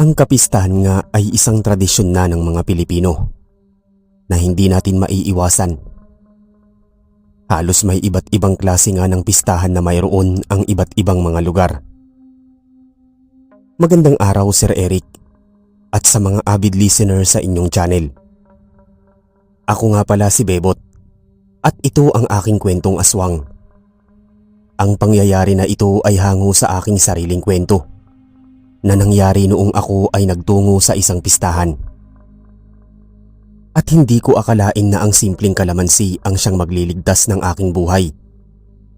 Ang kapistahan nga ay isang tradisyon na ng mga Pilipino na hindi natin maiiwasan. Halos may iba't ibang klase nga ng pistahan na mayroon ang iba't ibang mga lugar. Magandang araw, Sir Eric, at sa mga avid listener sa inyong channel. Ako nga pala si Bebot at ito ang aking kwentong aswang. Ang pangyayari na ito ay hango sa aking sariling kwento na nangyari noong ako ay nagtungo sa isang pistahan. At hindi ko akalain na ang simpleng kalamansi ang siyang magliligtas ng aking buhay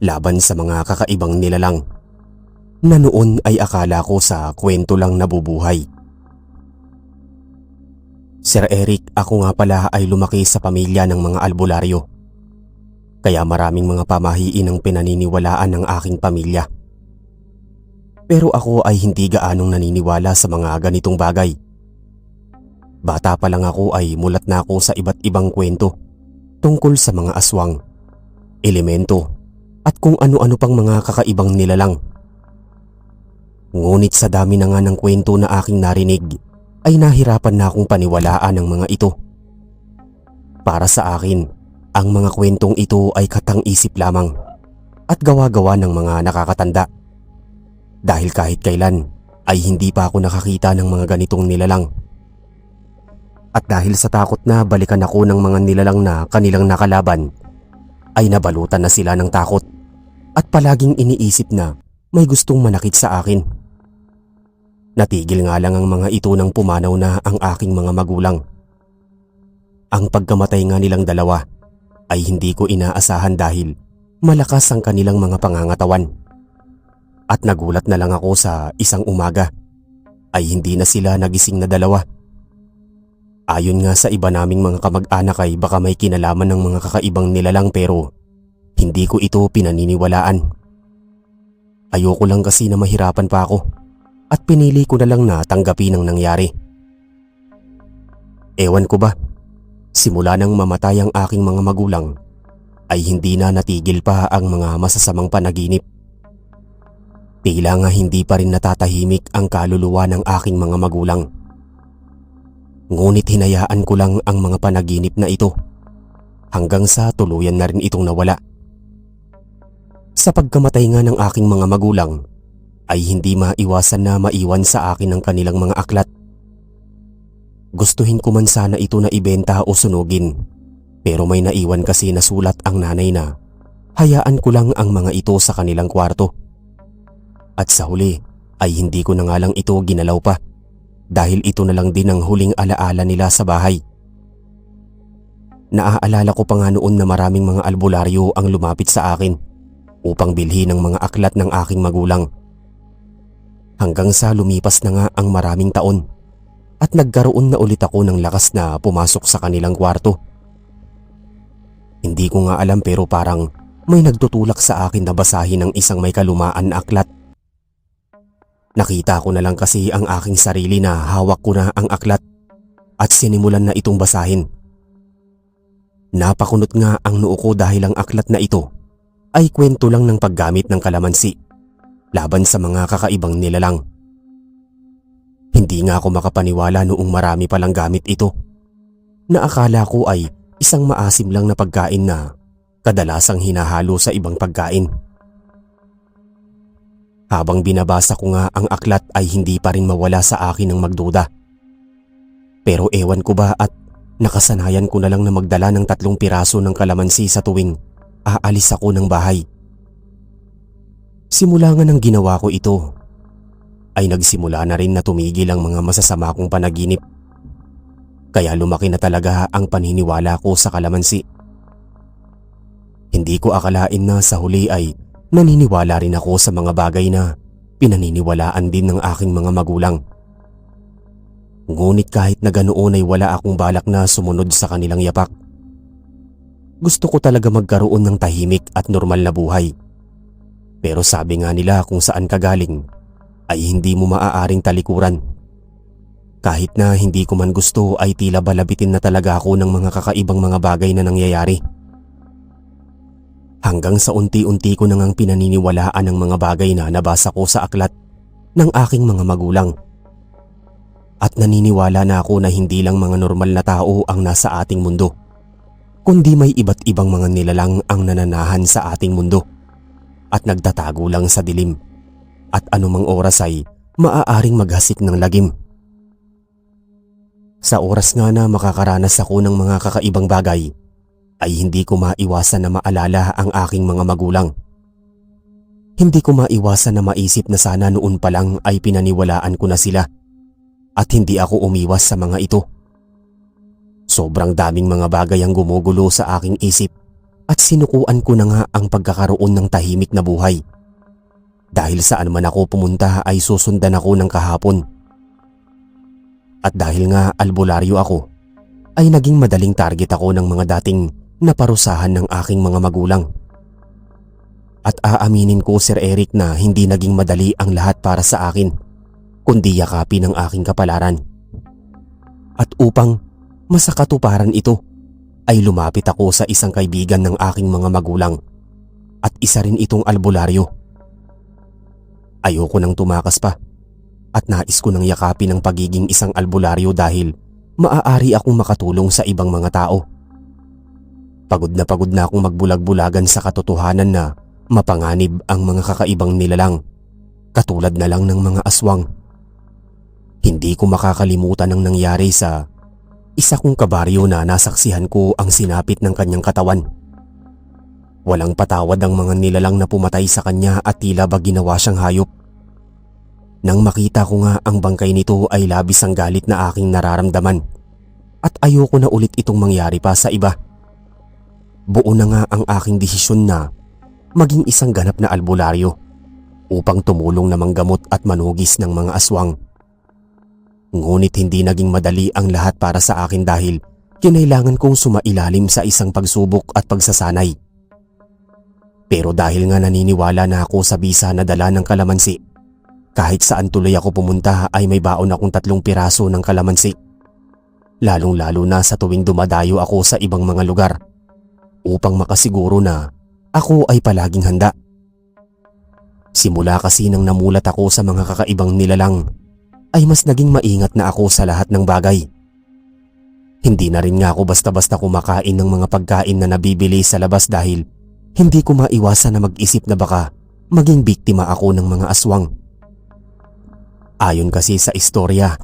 laban sa mga kakaibang nilalang na noon ay akala ko sa kwento lang nabubuhay. Sir Eric, ako nga pala ay lumaki sa pamilya ng mga albularyo. Kaya maraming mga pamahiin ang pinaniniwalaan ng aking pamilya. Pero ako ay hindi gaanong naniniwala sa mga ganitong bagay. Bata pa lang ako ay mulat na ako sa iba't ibang kwento tungkol sa mga aswang, elemento at kung ano-ano pang mga kakaibang nilalang. Ngunit sa dami na nga ng kwento na aking narinig ay nahirapan na akong paniwalaan ang mga ito. Para sa akin, ang mga kwentong ito ay katang-isip lamang at gawa-gawa ng mga nakakatanda. Dahil kahit kailan ay hindi pa ako nakakita ng mga ganitong nilalang. At dahil sa takot na balikan ako ng mga nilalang na kanilang nakalaban, ay nabalutan na sila ng takot at palaging iniisip na may gustong manakit sa akin. Natigil nga lang ang mga ito nang pumanaw na ang aking mga magulang. Ang pagkamatay nga nilang dalawa ay hindi ko inaasahan dahil malakas ang kanilang mga pangangatawan. At nagulat na lang ako sa isang umaga ay hindi na sila nagising na dalawa. Ayon nga sa iba naming mga kamag-anak ay baka may kinalaman ng mga kakaibang nilalang pero hindi ko ito pinaniniwalaan. Ayoko lang kasi na mahirapan pa ako at pinili ko na lang na tanggapin ang nangyari. Ewan ko ba, simula nang mamatay ang aking mga magulang ay hindi na natigil pa ang mga masasamang panaginip. Tila nga hindi pa rin natatahimik ang kaluluwa ng aking mga magulang. Ngunit hinayaan ko lang ang mga panaginip na ito hanggang sa tuluyan na rin itong nawala. Sa pagkamatay nga ng aking mga magulang ay hindi maiwasan na maiwan sa akin ang kanilang mga aklat. Gustuhin ko man sana ito na ibenta o sunugin pero may naiwan kasi na sulat ang nanay na hayaan ko lang ang mga ito sa kanilang kwarto. At sa huli ay hindi ko na nga lang ito ginalaw pa dahil ito na lang din ang huling alaala nila sa bahay. Naaalala ko pa nga noon na maraming mga albularyo ang lumapit sa akin upang bilhin ng mga aklat ng aking magulang. Hanggang sa lumipas na nga ang maraming taon at nagkaroon na ulit ako ng lakas na pumasok sa kanilang kwarto. Hindi ko nga alam pero parang may nagtutulak sa akin na basahin ng isang may kalumaan na aklat. Nakita ko na lang kasi ang aking sarili na hawak ko na ang aklat at sinimulan na itong basahin. Napakunot nga ang noo ko dahil ang aklat na ito ay kwento lang ng paggamit ng kalamansi laban sa mga kakaibang nilalang. Hindi nga ako makapaniwala noong marami palang gamit ito na akala ko ay isang maasim lang na pagkain na kadalasang hinahalo sa ibang pagkain. Habang binabasa ko nga ang aklat ay hindi pa rin mawala sa akin ang magduda. Pero ewan ko ba at nakasanayan ko na lang na magdala ng 3 piraso ng kalamansi sa tuwing aalis ako ng bahay. Simula nga ng ginawa ko ito ay nagsimula na rin na tumigil ang mga masasama kong panaginip. Kaya lumaki na talaga ang paniniwala ko sa kalamansi. Hindi ko akalain na sa huli ay naniniwala rin ako sa mga bagay na pinaniniwalaan din ng aking mga magulang. Ngunit kahit na ganoon ay wala akong balak na sumunod sa kanilang yapak. Gusto ko talaga magkaroon ng tahimik at normal na buhay. Pero sabi nga nila kung saan ka galing ay hindi mo maaaring talikuran. Kahit na hindi ko man gusto ay tila balabitin na talaga ako ng mga kakaibang mga bagay na nangyayari. Hanggang sa unti-unti ko nang pinaniniwalaan ang mga bagay na nabasa ko sa aklat ng aking mga magulang. At naniniwala na ako na hindi lang mga normal na tao ang nasa ating mundo, kundi may iba't ibang mga nilalang ang nananahan sa ating mundo at nagtatago lang sa dilim, at anumang oras ay maaaring maghasik ng lagim. Sa oras nga na makakaranas ako ng mga kakaibang bagay, ay hindi ko maiwasan na maalala ang aking mga magulang. Hindi ko maiwasan na maisip na sana noon pa lang ay pinaniwalaan ko na sila at hindi ako umiwas sa mga ito. Sobrang daming mga bagay ang gumugulo sa aking isip at sinukuan ko na nga ang pagkakaroon ng tahimik na buhay. Dahil saan man ako pumunta ay susundan ako ng kahapon. At dahil nga albularyo ako, ay naging madaling target ako ng mga dating naparusahan ng aking mga magulang. At aaminin ko, Sir Eric, na hindi naging madali ang lahat para sa akin, kundi yakapin ang aking kapalaran. At upang masakatuparan ito, ay lumapit ako sa isang kaibigan ng aking mga magulang at isa rin itong albularyo. Ayoko nang tumakas pa at nais ko nang yakapin ang pagiging isang albularyo dahil maaari akong makatulong sa ibang mga tao. Pagod na akong magbulag-bulagan sa katotohanan na mapanganib ang mga kakaibang nilalang, katulad na lang ng mga aswang. Hindi ko makakalimutan ang nangyari sa isa kong kabaryo na nasaksihan ko ang sinapit ng kanyang katawan. Walang patawad ang mga nilalang na pumatay sa kanya at tila ba ginawa siyang hayop. Nang makita ko nga ang bangkay nito ay labis ang galit na aking nararamdaman at ayoko na ulit itong mangyari pa sa iba. Buo na nga ang aking desisyon na maging isang ganap na albularyo upang tumulong na manggamot at manugis ng mga aswang. Ngunit hindi naging madali ang lahat para sa akin dahil kinailangan kong sumailalim sa isang pagsubok at pagsasanay. Pero dahil nga naniniwala na ako sa bisa na dala ng kalamansi, kahit saan tuloy ako pumunta ay may baon akong 3 piraso ng kalamansi. Lalong-lalo na sa tuwing dumadayo ako sa ibang mga lugar upang makasiguro na ako ay palaging handa. Simula kasi nang namulat ako sa mga kakaibang nilalang, ay mas naging maingat na ako sa lahat ng bagay. Hindi na rin nga ako basta-basta kumakain ng mga pagkain na nabibili sa labas dahil hindi ko maiwasan na mag-isip na baka maging biktima ako ng mga aswang. Ayon kasi sa istorya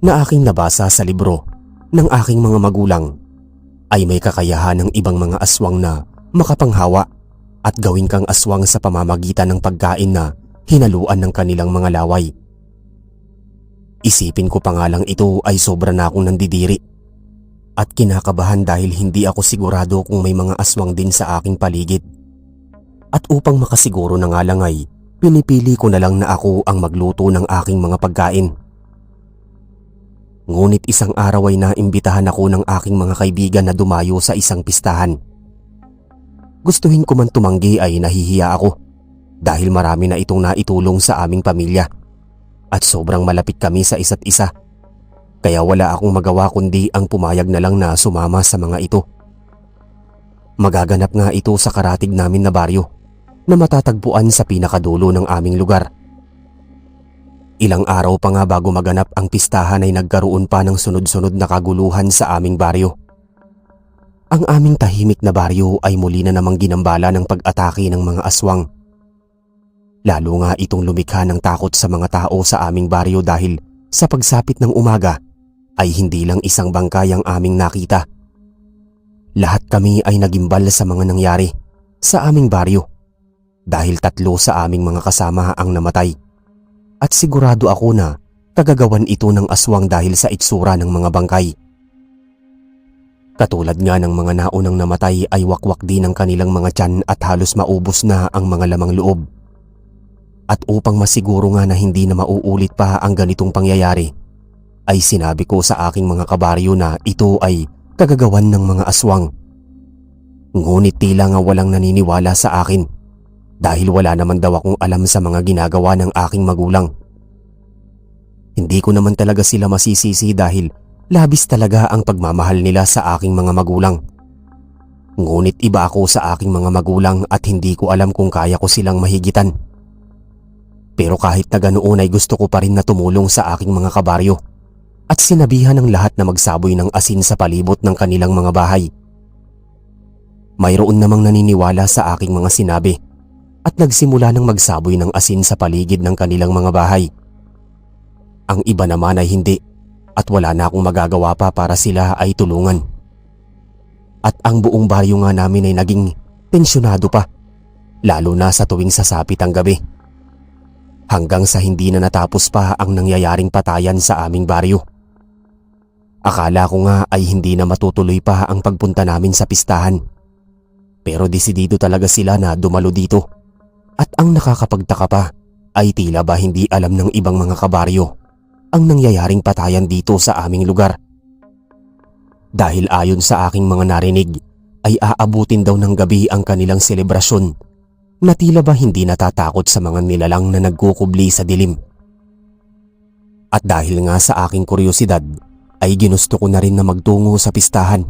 na aking nabasa sa libro ng aking mga magulang, ay may kakayahan ng ibang mga aswang na makapanghawa at gawin kang aswang sa pamamagitan ng pagkain na hinaluan ng kanilang mga laway. Isipin ko pa nga lang ito ay sobra na akong nandidiri at kinakabahan dahil hindi ako sigurado kung may mga aswang din sa aking paligid. At upang makasiguro na nga lang ay pinipili ko na lang na ako ang magluto ng aking mga pagkain. Ngunit isang araw ay naimbitahan ako ng aking mga kaibigan na dumayo sa isang pistahan. Gustuhin ko man tumanggi ay nahihiya ako dahil marami na itong naitulong sa aming pamilya at sobrang malapit kami sa isa't isa. Kaya wala akong magawa kundi ang pumayag na lang na sumama sa mga ito. Magaganap nga ito sa karatig namin na baryo na matatagpuan sa pinakadulo ng aming lugar. Ilang araw pa nga bago maganap ang pistahan ay nagkaroon pa ng sunod-sunod na kaguluhan sa aming baryo. Ang aming tahimik na baryo ay muli na namang ginambala ng pag-atake ng mga aswang. Lalo nga itong lumikha ng takot sa mga tao sa aming baryo dahil sa pagsapit ng umaga ay hindi lang isang bangkay ang aming nakita. Lahat kami ay nagimbal sa mga nangyari sa aming baryo dahil 3 sa aming mga kasama ang namatay. At sigurado ako na kagagawan ito ng aswang dahil sa itsura ng mga bangkay. Katulad nga ng mga naunang namatay ay wakwak din ang kanilang mga tiyan at halos maubos na ang mga lamang loob. At upang masiguro nga na hindi na mauulit pa ang ganitong pangyayari, ay sinabi ko sa aking mga kabaryo na ito ay kagagawan ng mga aswang. Ngunit tila nga walang naniniwala sa akin dahil wala naman daw akong alam sa mga ginagawa ng aking magulang. Hindi ko naman talaga sila masisisi dahil labis talaga ang pagmamahal nila sa aking mga magulang. Ngunit iba ako sa aking mga magulang at hindi ko alam kung kaya ko silang mahigitan. Pero kahit na ganoon ay gusto ko pa rin na tumulong sa aking mga kabaryo at sinabihan ng lahat na magsaboy ng asin sa palibot ng kanilang mga bahay. Mayroon namang naniniwala sa aking mga sinabi at nagsimula ng magsaboy ng asin sa paligid ng kanilang mga bahay. Ang iba naman ay hindi at wala na akong magagawa pa para sila ay tulungan. At ang buong baryo nga namin ay naging tensyonado pa, lalo na sa tuwing sasapit ang gabi. Hanggang sa hindi na natapos pa ang nangyayaring patayan sa aming baryo. Akala ko nga ay hindi na matutuloy pa ang pagpunta namin sa pistahan. Pero desidido talaga sila na dumalo dito. At ang nakakapagtaka pa ay tila ba hindi alam ng ibang mga kabaryo ang nangyayaring patayan dito sa aming lugar. Dahil ayon sa aking mga narinig ay aabutin daw ng gabi ang kanilang selebrasyon na tila ba hindi natatakot sa mga nilalang na nagkukubli sa dilim. At dahil nga sa aking kuryosidad ay ginusto ko na rin na magtungo sa pistahan.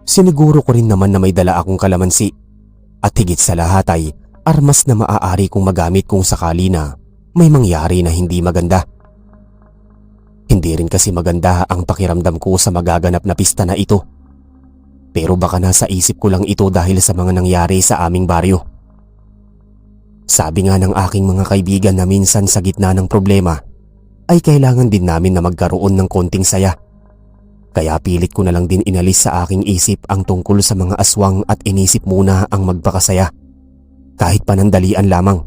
Siniguro ko rin naman na may dala akong kalamansi at higit sa lahat ay armas na maaari kong magamit kung sakali na may mangyari na hindi maganda. Hindi rin kasi maganda ang pakiramdam ko sa magaganap na pista na ito. Pero baka nasa isip ko lang ito dahil sa mga nangyari sa aming baryo. Sabi nga ng aking mga kaibigan na minsan sa gitna ng problema ay kailangan din namin na magkaroon ng konting saya. Kaya pilit ko na lang din inalis sa aking isip ang tungkol sa mga aswang at inisip muna ang magpakasaya. Kahit panandalian lamang.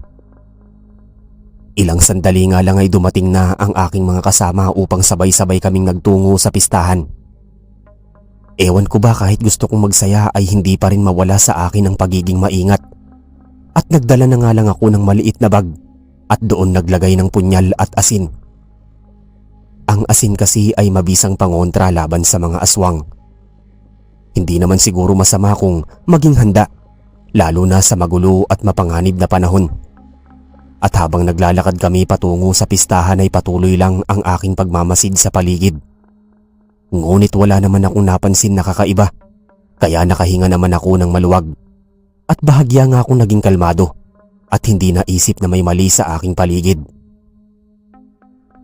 Ilang sandali nga lang ay dumating na ang aking mga kasama upang sabay-sabay kaming nagtungo sa pistahan. Ewan ko ba kahit gusto kong magsaya ay hindi pa rin mawala sa akin ang pagiging maingat. At nagdala na nga lang ako ng maliit na bag at doon naglagay ng punyal at asin. Ang asin kasi ay mabisang pangontra laban sa mga aswang. Hindi naman siguro masama kung maging handa, lalo na sa magulo at mapanganib na panahon. At habang naglalakad kami patungo sa pistahan ay patuloy lang ang aking pagmamasid sa paligid. Ngunit wala naman akong napansin na kakaiba, kaya nakahinga naman ako ng maluwag. At bahagya nga akong naging kalmado at hindi naisip na may mali sa aking paligid.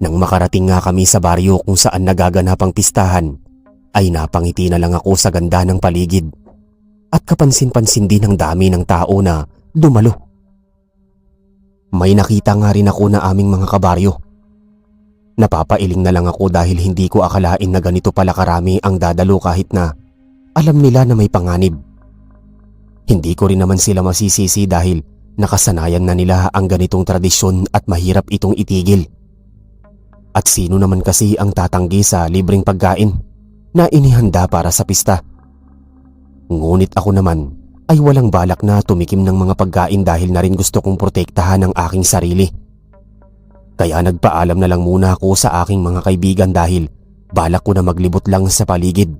Nang makarating nga kami sa baryo kung saan nagaganap ang pistahan, ay napangiti na lang ako sa ganda ng paligid. At kapansin-pansin din ang dami ng tao na dumalo. May nakita nga rin ako na aming mga kabaryo. Napapailing na lang ako dahil hindi ko akalain na ganito pala karami ang dadalo kahit na alam nila na may panganib. Hindi ko rin naman sila masisisi dahil nakasanayan na nila ang ganitong tradisyon at mahirap itong itigil. At sino naman kasi ang tatanggi sa libreng pagkain na inihanda para sa pista? Ngunit ako naman ay walang balak na tumikim ng mga pagkain dahil na rin gusto kong protektahan ang aking sarili. Kaya nagpaalam na lang muna ako sa aking mga kaibigan dahil balak ko na maglibot lang sa paligid.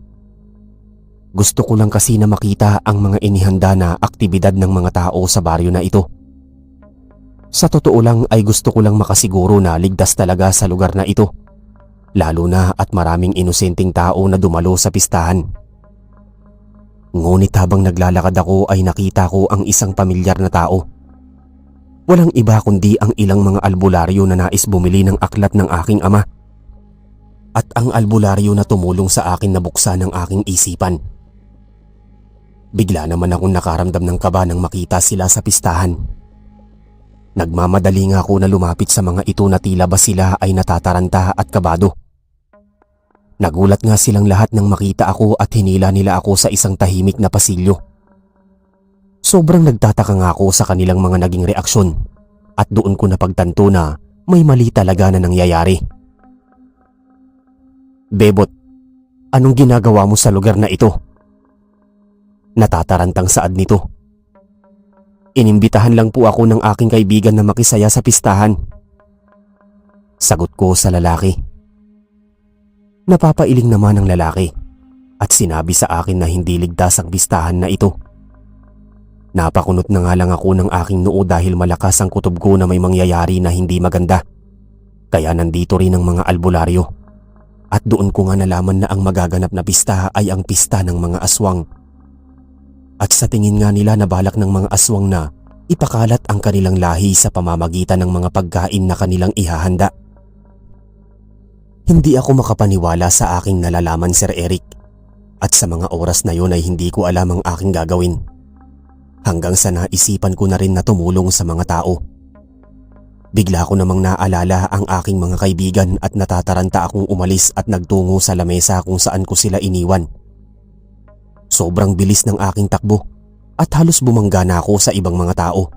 Gusto ko lang kasi na makita ang mga inihanda na aktibidad ng mga tao sa baryo na ito. Sa totoo lang ay gusto ko lang makasiguro na ligtas talaga sa lugar na ito, lalo na at maraming inosenteng tao na dumalo sa pistahan. Ngunit habang naglalakad ako ay nakita ko ang isang pamilyar na tao. Walang iba kundi ang ilang mga albularyo na nais bumili ng aklat ng aking ama. At ang albularyo na tumulong sa akin na buksan ang aking isipan. Bigla naman akong nakaramdam ng kaba nang makita sila sa pistahan. Nagmamadali nga ako na lumapit sa mga ito na tila ba sila ay natataranta at kabado. Nagulat nga silang lahat nang makita ako at hinila nila ako sa isang tahimik na pasilyo. Sobrang nagtataka nga ako sa kanilang mga naging reaksyon at doon ko napagtanto na may mali talaga na nangyayari. "Bebot, anong ginagawa mo sa lugar na ito?" Natatarantang saad nito. "Inimbitahan lang po ako ng aking kaibigan na makisaya sa pistahan." Sagot ko sa lalaki. Napapailing naman ang lalaki at sinabi sa akin na hindi ligtas ang pistahan na ito. Napakunot na nga lang ako ng aking noo dahil malakas ang kutob ko na may mangyayari na hindi maganda. Kaya nandito rin ang mga albularyo. At doon ko nga nalaman na ang magaganap na pista ay ang pista ng mga aswang. At sa tingin nga nila na balak ng mga aswang na ipakalat ang kanilang lahi sa pamamagitan ng mga pagkain na kanilang ihahanda. Hindi ako makapaniwala sa aking nalalaman, Sir Eric. At sa mga oras na yun ay hindi ko alam ang aking gagawin. Hanggang sa naisipan ko na rin na tumulong sa mga tao. Bigla ko namang naalala ang aking mga kaibigan at natataranta akong umalis at nagtungo sa lamesa kung saan ko sila iniwan. Sobrang bilis ng aking takbo at halos bumangga na ako sa ibang mga tao.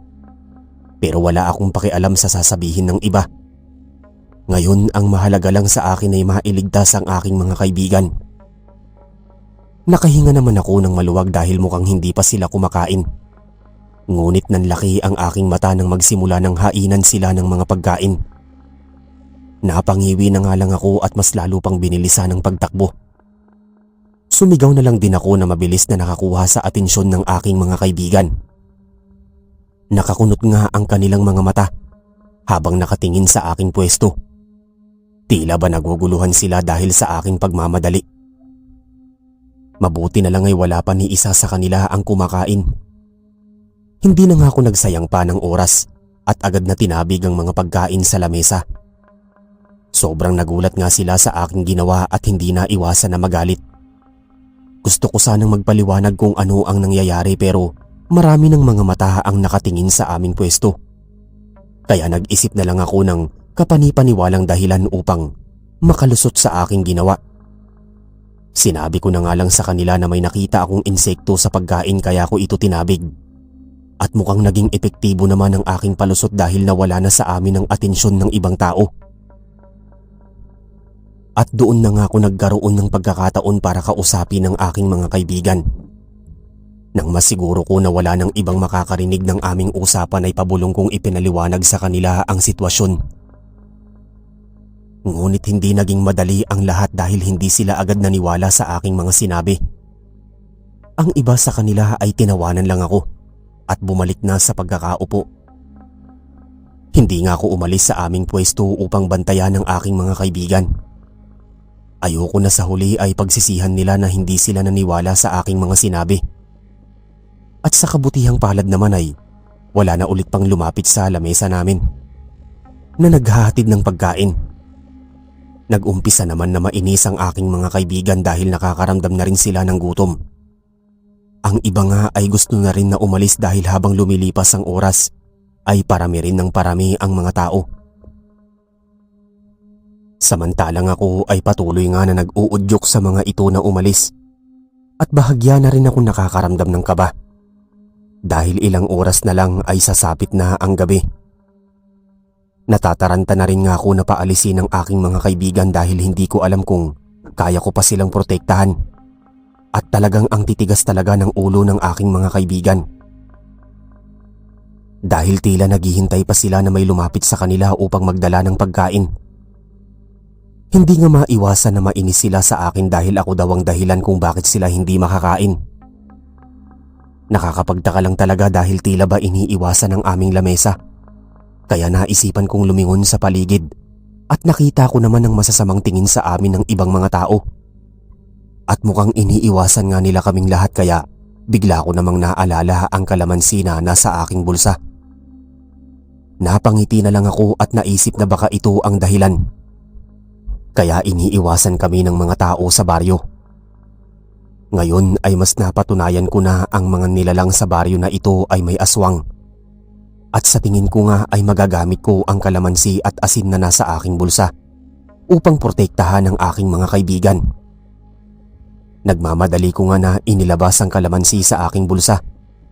Pero wala akong pakialam sa sasabihin ng iba. Ngayon ang mahalaga lang sa akin ay mailigtas ang aking mga kaibigan. Nakahinga naman ako ng maluwag dahil mukhang hindi pa sila kumakain. Ngunit nanlaki ang aking mata nang magsimula ng hainan sila ng mga pagkain. Napangiwi na nga lang ako at mas lalo pang binilisan ang pagtakbo. Sumigaw na lang din ako na mabilis na nakakuha sa atensyon ng aking mga kaibigan. Nakakunot nga ang kanilang mga mata habang nakatingin sa aking pwesto. Tila ba naguguluhan sila dahil sa aking pagmamadali. Mabuti na lang ay wala pa ni isa sa kanila ang kumakain. Hindi na nga ako nagsayang pa ng oras at agad na tinabig ang mga pagkain sa lamesa. Sobrang nagulat nga sila sa aking ginawa at hindi na iwasan na magalit. Gusto ko sanang magpaliwanag kung ano ang nangyayari pero marami ng mga mata ang nakatingin sa aming pwesto. Kaya nag-isip na lang ako ng kapani-paniwalang dahilan upang makalusot sa aking ginawa. Sinabi ko na nga lang sa kanila na may nakita akong insekto sa pagkain kaya ko ito tinabig. At mukhang naging epektibo naman ang aking palusot dahil nawala na sa amin ang atensyon ng ibang tao. At doon na nga ako nagkaroon ng pagkakataon para kausapin ang aking mga kaibigan. Nang masiguro ko na wala ng ibang makakarinig ng aming usapan ay pabulong kong ipinaliwanag sa kanila ang sitwasyon. Ngunit hindi naging madali ang lahat dahil hindi sila agad naniwala sa aking mga sinabi. Ang iba sa kanila ay tinawanan lang ako at bumalik na sa pagkakaupo. Hindi nga ako umalis sa aming pwesto upang bantayan ang aking mga kaibigan. Ayoko na sa huli ay pagsisihan nila na hindi sila naniwala sa aking mga sinabi. At sa kabutihang palad naman ay wala na ulit pang lumapit sa lamesa namin na naghahatid ng pagkain. Nag-umpisa naman na mainis ang aking mga kaibigan dahil nakakaramdam na rin sila ng gutom. Ang iba nga ay gusto na rin na umalis dahil habang lumilipas ang oras ay parami rin ng parami ang mga tao. Samantalang ako ay patuloy nga na nag-uudyok sa mga ito na umalis at bahagya na rin ako nakakaramdam ng kaba dahil ilang oras na lang ay sasapit na ang gabi. Natataranta na rin nga ako na paalisin ang aking mga kaibigan dahil hindi ko alam kung kaya ko pa silang protektahan. At talagang ang titigas talaga ng ulo ng aking mga kaibigan. Dahil tila naghihintay pa sila na may lumapit sa kanila upang magdala ng pagkain. Hindi nga maiwasan na mainis sila sa akin dahil ako daw ang dahilan kung bakit sila hindi makakain. Nakakapagtaka lang talaga dahil tila ba iniiwasan ang aming lamesa. Kaya naisipan kong lumingon sa paligid at nakita ko naman ang masasamang tingin sa amin ng ibang mga tao. At mukhang iniiwasan nga nila kaming lahat kaya bigla ko namang naalala ang kalamansi na nasa aking bulsa. Napangiti na lang ako at naisip na baka ito ang dahilan. Kaya iniiwasan kami ng mga tao sa baryo. Ngayon ay mas napatunayan ko na ang mga nilalang sa baryo na ito ay may aswang. At sa tingin ko nga ay magagamit ko ang kalamansi at asin na nasa aking bulsa upang protektahan ang aking mga kaibigan. Nagmamadali ko nga na inilabas ang kalamansi sa aking bulsa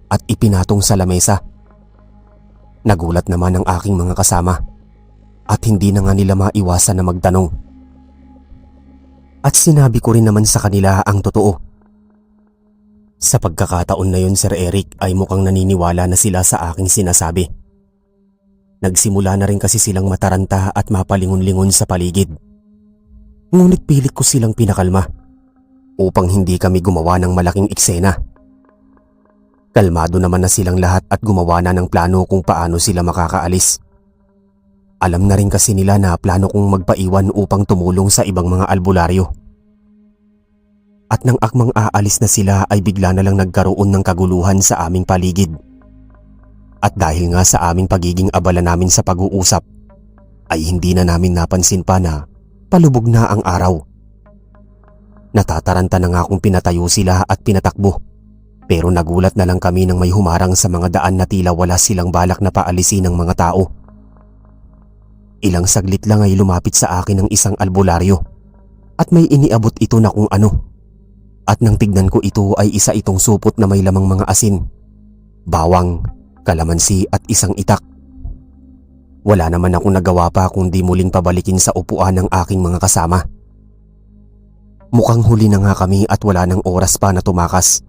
at ipinatong sa lamesa. Nagulat naman ang aking mga kasama at hindi na nga nila maiwasan na magtanong. At sinabi ko rin naman sa kanila ang totoo. Sa pagkakataon na yun, Sir Eric, ay mukhang naniniwala na sila sa aking sinasabi. Nagsimula na rin kasi silang mataranta at mapalingon-lingon sa paligid. Ngunit pilit ko silang pinakalma upang hindi kami gumawa ng malaking eksena. Kalmado naman na silang lahat at gumawa na ng plano kung paano sila makakaalis. Alam na rin kasi nila na plano kong magpaiwan upang tumulong sa ibang mga albularyo. At nang akmang aalis na sila ay bigla na lang nagkaroon ng kaguluhan sa aming paligid. At dahil nga sa aming pagiging abala namin sa pag-uusap, ay hindi na namin napansin pa na palubog na ang araw. Natataranta na nga akong pinatayo sila at pinatakbo. Pero nagulat na lang kami nang may humarang sa mga daan na tila wala silang balak na paalisin ng mga tao. Ilang saglit lang ay lumapit sa akin ang isang albularyo at may iniabot ito na kung ano. At nang tignan ko ito ay isa itong supot na may lamang mga asin, bawang, kalamansi at isang itak. Wala naman akong nagawa pa kundi muling pabalikin sa upuan ng aking mga kasama. Mukhang huli na nga kami at wala nang oras pa na tumakas.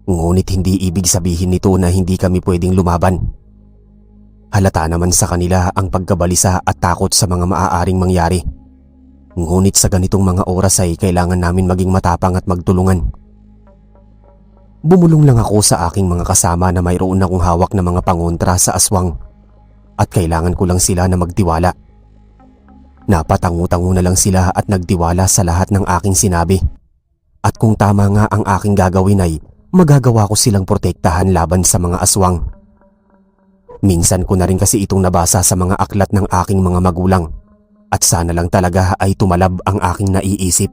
Ngunit hindi ibig sabihin nito na hindi kami pwedeng lumaban. Halata naman sa kanila ang pagkabalisa at takot sa mga maaaring mangyari. Ngunit sa ganitong mga oras ay kailangan namin maging matapang at magtulungan. Bumulong lang ako sa aking mga kasama na mayroon akong hawak na mga pangontra sa aswang at kailangan ko lang sila na magtiwala. Napatango-tango na lang sila at nagtiwala sa lahat ng aking sinabi. At kung tama nga ang aking gagawin ay magagawa ko silang protektahan laban sa mga aswang. Minsan ko na rin kasi itong nabasa sa mga aklat ng aking mga magulang at sana lang talaga ay tumalab ang aking naiisip.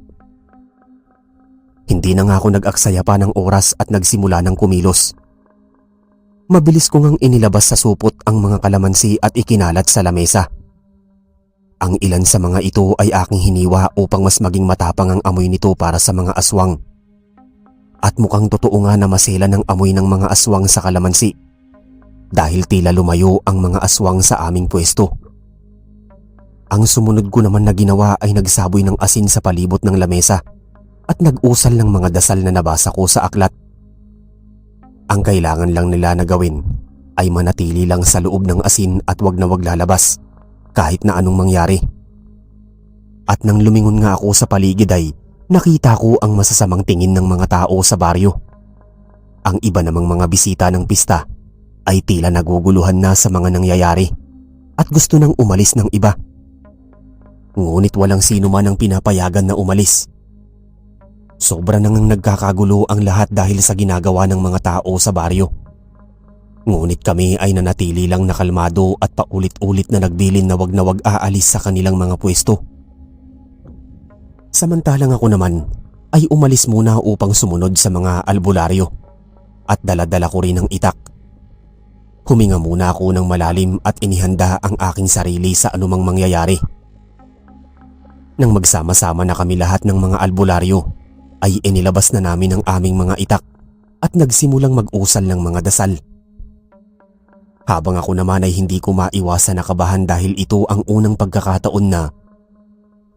Hindi na nga ako nag-aksaya pa ng oras at nagsimula ng kumilos. Mabilis ko ngang inilabas sa supot ang mga kalamansi at ikinalat sa lamesa. Ang ilan sa mga ito ay aking hiniwa upang mas maging matapang ang amoy nito para sa mga aswang. At mukhang totoo nga na masela ng amoy ng mga aswang sa kalamansi dahil tila lumayo ang mga aswang sa aming pwesto. Ang sumunod ko naman na ginawa ay nagsaboy ng asin sa palibot ng lamesa at nag-usal ng mga dasal na nabasa ko sa aklat. Ang kailangan lang nila na gawin ay manatili lang sa loob ng asin at wag na wag lalabas kahit na anong mangyari. At nang lumingon nga ako sa paligid ay nakita ko ang masasamang tingin ng mga tao sa baryo. Ang iba namang mga bisita ng pista ay tila naguguluhan na sa mga nangyayari at gusto nang umalis ng iba. Ngunit walang sino man ang pinapayagan na umalis. Sobra nang nagkakagulo ang lahat dahil sa ginagawa ng mga tao sa baryo. Ngunit kami ay nanatili lang nakalmado at paulit-ulit na nagbilin na wag aalis sa kanilang mga pwesto. Samantalang ako naman ay umalis muna upang sumunod sa mga albularyo at dala-dala ko rin ang itak. Huminga muna ako ng malalim at inihanda ang aking sarili sa anumang mangyayari. Nang magsama-sama na kami lahat ng mga albularyo ay inilabas na namin ang aming mga itak at nagsimulang mag-usal ng mga dasal. Habang ako naman ay hindi ko maiwasan na kabahan dahil ito ang unang pagkakataon na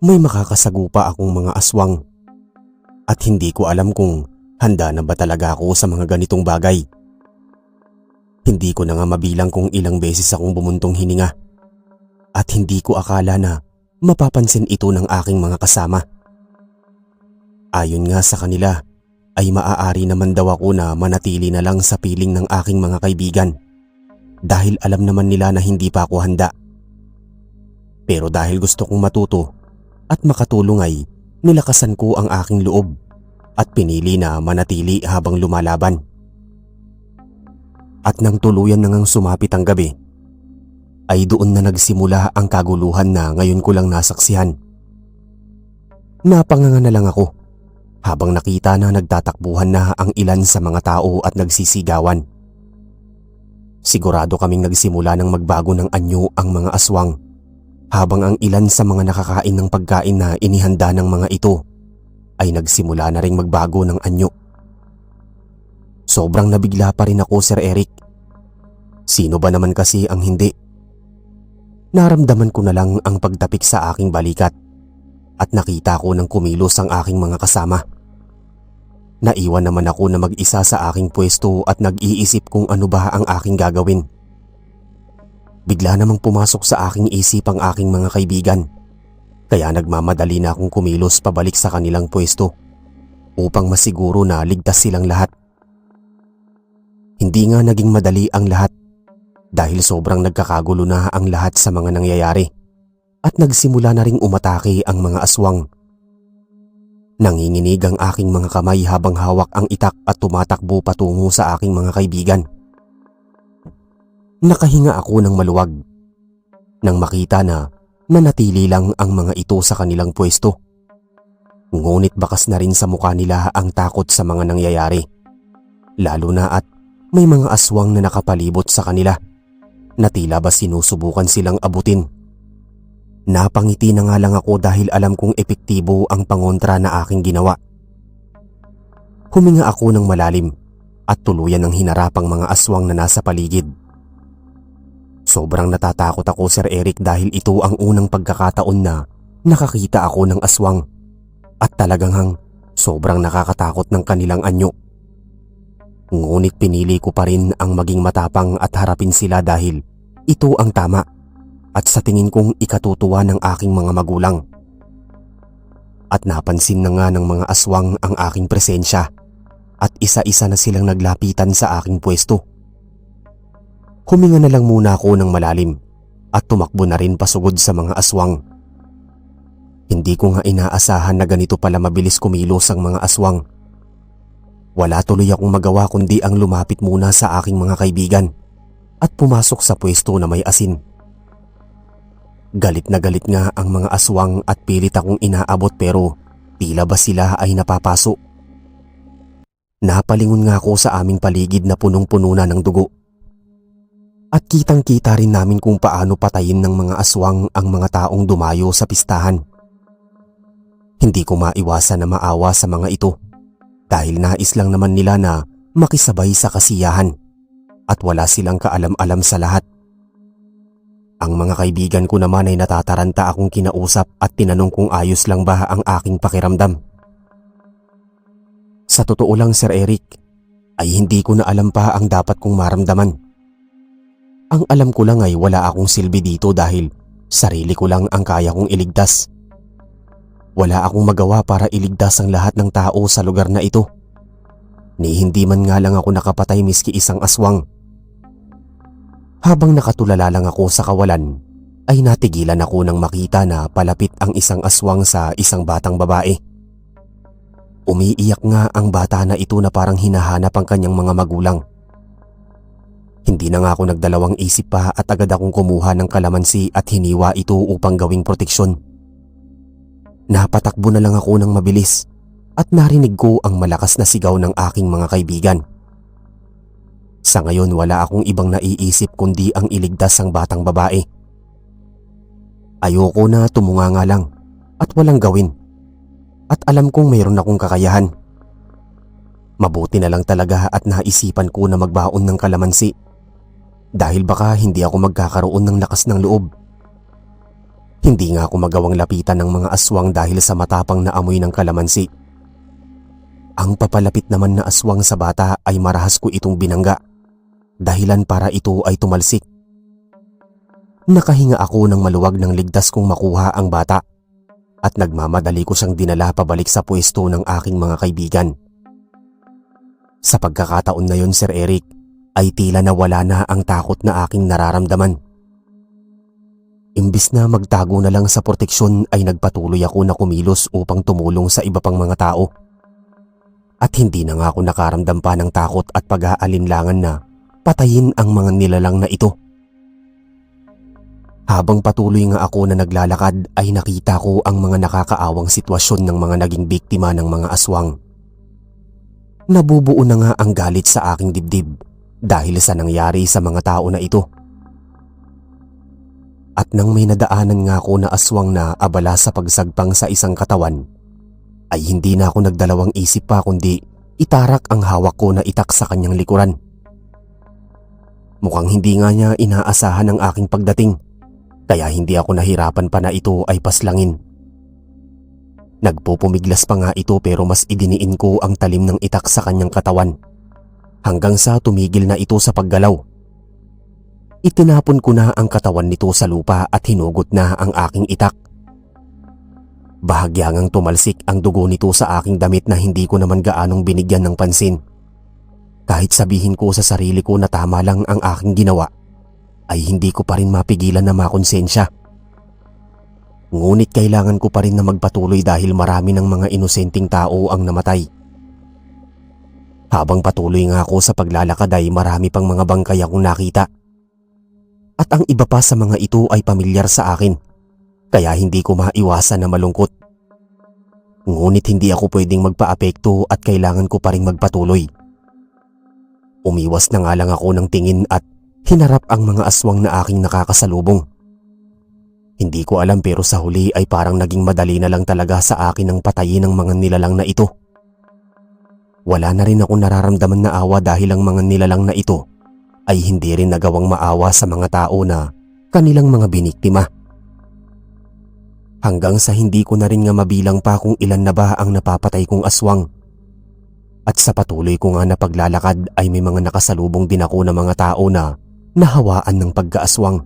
may makakasagupa akong mga aswang at hindi ko alam kung handa na ba talaga ako sa mga ganitong bagay. Hindi ko na nga mabilang kung ilang beses akong bumuntong hininga at hindi ko akala na mapapansin ito ng aking mga kasama. Ayon nga sa kanila ay maaari naman daw ako na manatili na lang sa piling ng aking mga kaibigan dahil alam naman nila na hindi pa ako handa. Pero dahil gusto kong matuto at makatulong ay nilakasan ko ang aking loob at pinili na manatili habang lumalaban. At nang tuluyan na ngang sumapit ang gabi, ay doon na nagsimula ang kaguluhan na ngayon ko lang nasaksihan. Napanganga na lang ako habang nakita na nagtatakbuhan na ang ilan sa mga tao at nagsisigawan. Sigurado kaming nagsimula ng magbago ng anyo ang mga aswang habang ang ilan sa mga nakakain ng pagkain na inihanda ng mga ito ay nagsimula na ring magbago ng anyo. Sobrang nabigla pa rin ako, Sir Eric. Sino ba naman kasi ang hindi? Naramdaman ko na lang ang pagtapik sa aking balikat at nakita ko nang kumilos ang aking mga kasama. Naiwan naman ako na mag-isa sa aking pwesto at nag-iisip kung ano ba ang aking gagawin. Bigla namang pumasok sa aking isip ang aking mga kaibigan, kaya nagmamadali na akong kumilos pabalik sa kanilang pwesto upang masiguro na ligtas silang lahat. Hindi nga naging madali ang lahat dahil sobrang nagkakagulo na ang lahat sa mga nangyayari at nagsimula na ring umatake ang mga aswang. Nanginginig ang aking mga kamay habang hawak ang itak at tumatakbo patungo sa aking mga kaibigan. Nakahinga ako ng maluwag nang makita na nanatili lang ang mga ito sa kanilang pwesto. Ngunit bakas na rin sa mukha nila ang takot sa mga nangyayari. Lalo na at may mga aswang na nakapalibot sa kanila na tila ba sinusubukan silang abutin. Napangiti na nga lang ako dahil alam kong epektibo ang pangontra na aking ginawa. Huminga ako ng malalim at tuluyan ng hinarap ang mga aswang na nasa paligid. Sobrang natatakot ako, Sir Eric, dahil ito ang unang pagkakataon na nakakita ako ng aswang at talagang sobrang nakakatakot ng kanilang anyo. Ngunit pinili ko pa rin ang maging matapang at harapin sila dahil ito ang tama at sa tingin kong ikatutuwa ng aking mga magulang. At napansin na nga ng mga aswang ang aking presensya at isa-isa na silang naglapitan sa aking pwesto. Huminga na lang muna ako ng malalim at tumakbo na rin pasugod sa mga aswang. Hindi ko nga inaasahan na ganito pala mabilis kumilos ang mga aswang. Wala tuloy akong magawa kundi ang lumapit muna sa aking mga kaibigan at pumasok sa pwesto na may asin. Galit na galit nga ang mga aswang at pilit akong inaabot pero tila ba sila ay napapaso. Napalingon nga ako sa aming paligid na punong-puno na ng dugo. At kitang-kita rin namin kung paano patayin ng mga aswang ang mga taong dumayo sa pistahan. Hindi ko maiwasan na maawa sa mga ito dahil nais lang naman nila na makisabay sa kasiyahan at wala silang kaalam-alam sa lahat. Ang mga kaibigan ko naman ay natataranta akong kinausap at tinanong kung ayos lang ba ang aking pakiramdam. Sa totoo lang, Sir Eric, ay hindi ko na alam pa ang dapat kong maramdaman. Ang alam ko lang ay wala akong silbi dito dahil sarili ko lang ang kaya kong iligtas. Wala akong magawa para iligtas ang lahat ng tao sa lugar na ito. Ni hindi man nga lang ako nakapatay miski isang aswang. Habang nakatulala lang ako sa kawalan, ay natigilan ako nang makita na palapit ang isang aswang sa isang batang babae. Umiiyak nga ang bata na ito na parang hinahanap ang kanyang mga magulang. Hindi na nga ako nagdalawang isip pa at agad akong kumuha ng kalamansi at hiniwa ito upang gawing proteksyon. Napatakbo na lang ako ng mabilis at narinig ko ang malakas na sigaw ng aking mga kaibigan. Sa ngayon wala akong ibang naiisip kundi ang iligtas ang batang babae. Ayoko na tumunga nga lang at walang gawin. At alam kong mayroon akong kakayahan. Mabuti na lang talaga at naisipan ko na magbaon ng kalamansi. Dahil baka hindi ako magkakaroon ng lakas ng loob. Hindi nga ako magawang lapitan ng mga aswang dahil sa matapang na amoy ng kalamansi. Ang papalapit naman na aswang sa bata ay marahas ko itong binangga. Dahilan para ito ay tumalsik. Nakahinga ako ng maluwag ng ligtas kong makuha ang bata. At nagmamadali ko siyang dinala pabalik sa pwesto ng aking mga kaibigan. Sa pagkakataon na yon, Sir Eric, ay tila nawala na ang takot na aking nararamdaman. Imbis na magtago na lang sa proteksyon ay nagpatuloy ako na kumilos upang tumulong sa iba pang mga tao. At hindi na nga ako nakaramdam pa ng takot at pag-aalinlangan na patayin ang mga nilalang na ito. Habang patuloy nga ako na naglalakad ay nakita ko ang mga nakakaawang sitwasyon ng mga naging biktima ng mga aswang. Nabubuo na nga ang galit sa aking dibdib dahil sa nangyari sa mga tao na ito. At nang may nadaanan nga ako na aswang na abala sa pagsagpang sa isang katawan, ay hindi na ako nagdalawang isip pa kundi itarak ang hawak ko na itak sa kanyang likuran. Mukhang hindi nga niya inaasahan ang aking pagdating, kaya hindi ako nahirapan pa na ito ay paslangin. Nagpupumiglas pa nga ito pero mas idiniin ko ang talim ng itak sa kanyang katawan. Hanggang sa tumigil na ito sa paggalaw. Itinapon ko na ang katawan nito sa lupa at hinugot na ang aking itak. Bahagyangang tumalsik ang dugo nito sa aking damit na hindi ko naman gaanong binigyan ng pansin. Kahit sabihin ko sa sarili ko na tama lang ang aking ginawa, ay hindi ko pa rin mapigilan na makonsensya. Ngunit kailangan ko pa rin na magpatuloy dahil marami ng mga inosenteng tao ang namatay. Habang patuloy nga ako sa paglalakad ay marami pang mga bangkay akong nakita. At ang iba pa sa mga ito ay pamilyar sa akin, kaya hindi ko maiwasan na malungkot. Ngunit hindi ako pwedeng magpaapekto at kailangan ko pa rin magpatuloy. Umiwas na nga lang ako ng tingin at hinarap ang mga aswang na aking nakakasalubong. Hindi ko alam pero sa huli ay parang naging madali na lang talaga sa akin ang patayin ng mga nilalang na ito. Wala na rin ako nararamdaman na awa dahil ang mga nilalang na ito ay hindi rin nagawang maawa sa mga tao na kanilang mga biniktima. Hanggang sa hindi ko na rin nga mabilang pa kung ilan na ba ang napapatay kong aswang. At sa patuloy ko nga na paglalakad ay may mga nakasalubong din ako na mga tao na nahawaan ng pagkaaswang.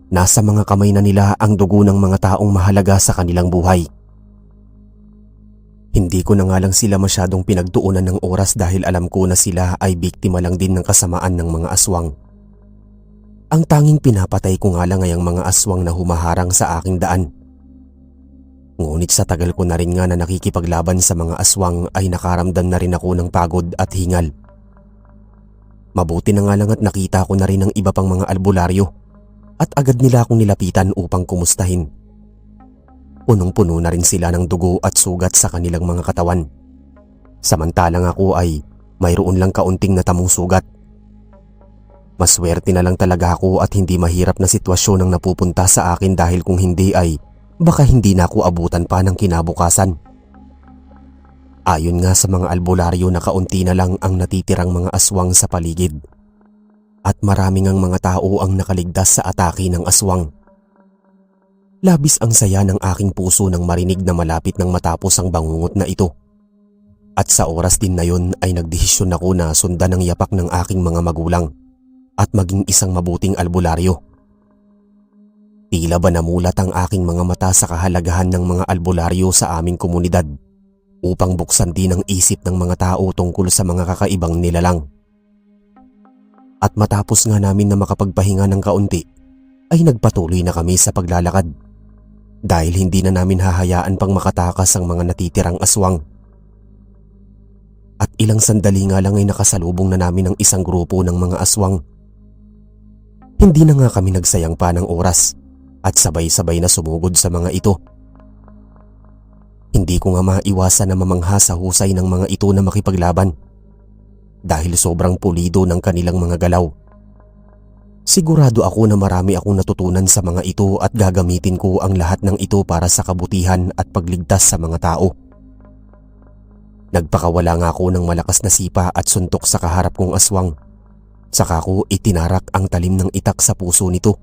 Nasa mga kamay na nila ang dugo ng mga taong mahalaga sa kanilang buhay. Hindi ko na nga lang sila masyadong pinagtuunan ng oras dahil alam ko na sila ay biktima lang din ng kasamaan ng mga aswang. Ang tanging pinapatay ko nga lang ay ang mga aswang na humaharang sa aking daan. Ngunit sa tagal ko na rin nga na nakikipaglaban sa mga aswang ay nakaramdam na rin ako ng pagod at hingal. Mabuti na nga lang at nakita ko na rin ang iba pang mga albularyo at agad nila akong nilapitan upang kumustahin. Punong-puno na rin sila ng dugo at sugat sa kanilang mga katawan. Samantalang ako ay mayroon lang kaunting natamong sugat. Maswerte na lang talaga ako at hindi mahirap na sitwasyon ang napupunta sa akin dahil kung hindi ay baka hindi na ako abutan pa ng kinabukasan. Ayon nga sa mga albularyo na kaunti na lang ang natitirang mga aswang sa paligid. At maraming ang mga tao ang nakaligtas sa atake ng aswang. Labis ang saya ng aking puso nang marinig na malapit nang matapos ang bangungot na ito. At sa oras din na yon ay nagdesisyon ako na sundan ang yapak ng aking mga magulang at maging isang mabuting albularyo. Tila ba namulat ang aking mga mata sa kahalagahan ng mga albularyo sa aming komunidad upang buksan din ang isip ng mga tao tungkol sa mga kakaibang nilalang. At matapos nga namin na makapagpahinga ng kaunti, ay nagpatuloy na kami sa paglalakad dahil hindi na namin hahayaan pang makatakas ang mga natitirang aswang. At ilang sandali nga lang ay nakasalubong na namin ang isang grupo ng mga aswang. Hindi na nga kami nagsayang pa ng oras at sabay-sabay na sumugod sa mga ito. Hindi ko nga maiwasan na mamangha sa husay ng mga ito na makipaglaban dahil sobrang pulido ng kanilang mga galaw. Sigurado ako na marami akong natutunan sa mga ito at gagamitin ko ang lahat ng ito para sa kabutihan at pagligtas sa mga tao. Nagpakawala nga ako ng malakas na sipa at suntok sa kaharap kong aswang. Saka ko itinarak ang talim ng itak sa puso nito.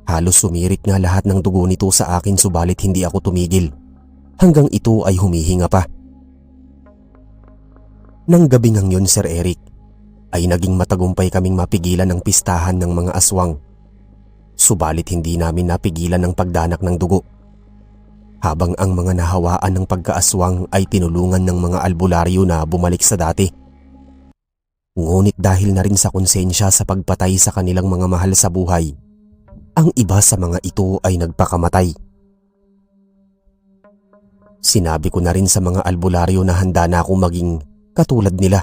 Halos sumirit nga lahat ng dugo nito sa akin subalit hindi ako tumigil hanggang ito ay humihinga pa. Nang gabi ngang yun, Sir Eric, ay naging matagumpay kaming mapigilan ang pistahan ng mga aswang. Subalit hindi namin napigilan ang pagdanak ng dugo. Habang ang mga nahawaan ng pagkaaswang ay tinulungan ng mga albularyo na bumalik sa dati. Ngunit dahil na rin sa konsensya sa pagpatay sa kanilang mga mahal sa buhay, ang iba sa mga ito ay nagpakamatay. Sinabi ko na rin sa mga albularyo na handa na akong maging katulad nila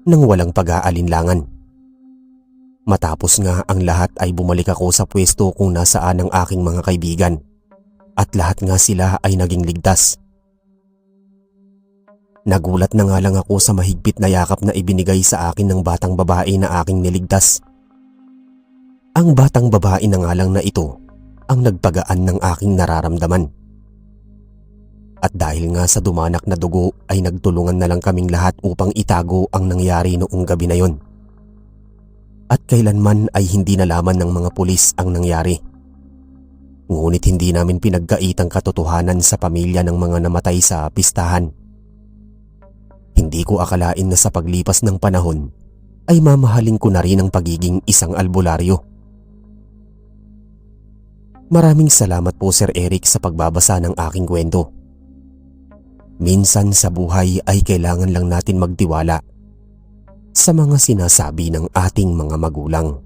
nang walang pag-aalinlangan. Matapos nga ang lahat ay bumalik ako sa pwesto kung nasaan ang aking mga kaibigan at lahat nga sila ay naging ligtas. Nagulat na nga lang ako sa mahigpit na yakap na ibinigay sa akin ng batang babae na aking niligtas. Ang batang babae na nga lang na ito ang nagpagaan ng aking nararamdaman. At dahil nga sa dumanak na dugo ay nagtulungan na lang kaming lahat upang itago ang nangyari noong gabi na yon. At kailanman ay hindi nalaman ng mga pulis ang nangyari. Ngunit hindi namin pinagkaitang katotohanan sa pamilya ng mga namatay sa pistahan. Hindi ko akalain na sa paglipas ng panahon ay mamahalin ko na rin ang pagiging isang albularyo. Maraming salamat po, Sir Eric, sa pagbabasa ng aking kwento. Minsan sa buhay ay kailangan lang natin magtiwala sa mga sinasabi ng ating mga magulang.